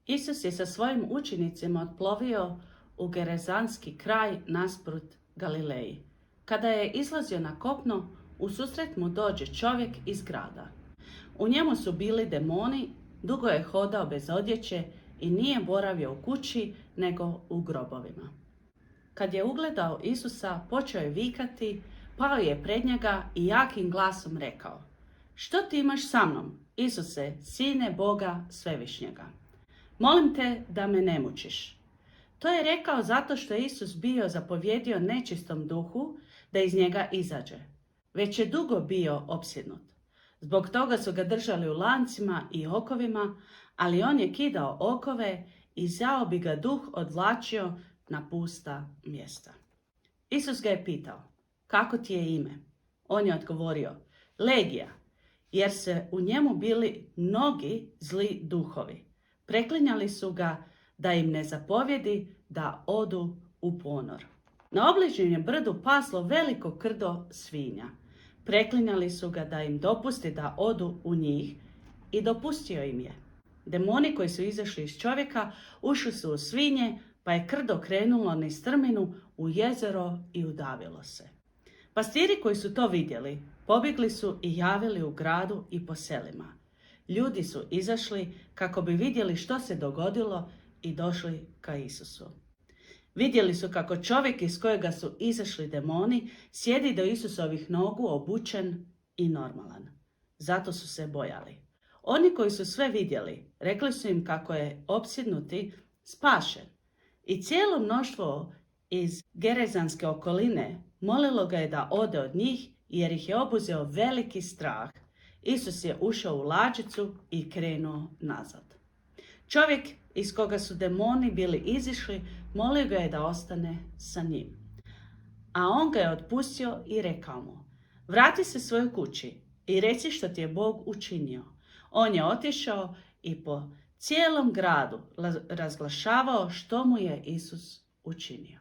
Isus je sa svojim učenicima otplovio u Gerezanski kraj nasprut Galileji. Kada je izlazio na kopno, u susret mu dođe čovjek iz grada. U njemu su bili demoni, dugo je hodao bez odjeće i nije boravio u kući, nego u grobovima. Kad je ugledao Isusa, počeo je vikati, pao je pred njega i jakim glasom rekao: "Što ti imaš sa mnom, Isuse, sine Boga svevišnjega? Molim te da me ne mučiš." To je rekao zato što je Isus bio zapovjedio nečistom duhu da iz njega izađe. Već je dugo bio opsjednut. Zbog toga su ga držali u lancima i okovima, ali on je kidao okove i zao bi ga duh odvlačio na pusta mjesta. Isus ga je pitao: "Kako ti je ime?" On je odgovorio: "Legija", jer se u njemu bili mnogi zli duhovi. Preklinjali su ga da im ne zapovjedi da odu u ponor. Na obližnjem brdu paslo veliko krdo svinja. Preklinjali su ga da im dopusti da odu u njih i dopustio im je. Demoni koji su izašli iz čovjeka ušli su u svinje, pa je krdo krenulo niz strminu u jezero i udavilo se. Pastiri koji su to vidjeli, pobjegli su i javili u gradu i po selima. Ljudi su izašli kako bi vidjeli što se dogodilo i došli ka Isusu. Vidjeli su kako čovjek iz kojega su izašli demoni sjedi do Isusovih nogu obučen i normalan. Zato su se bojali. Oni koji su sve vidjeli, rekli su im kako je opsjednuti spašen. I cijelo mnoštvo iz Gerezanske okoline molilo ga je da ode od njih, jer ih je obuzeo veliki strah. Isus je ušao u lađicu i krenuo nazad. Čovjek iz koga su demoni bili izišli, molio ga je da ostane sa njim. A on ga je otpustio i rekao mu: "Vrati se svojoj kući i reci što ti je Bog učinio." On je otišao i po cijelom gradu razglašavao što mu je Isus učinio.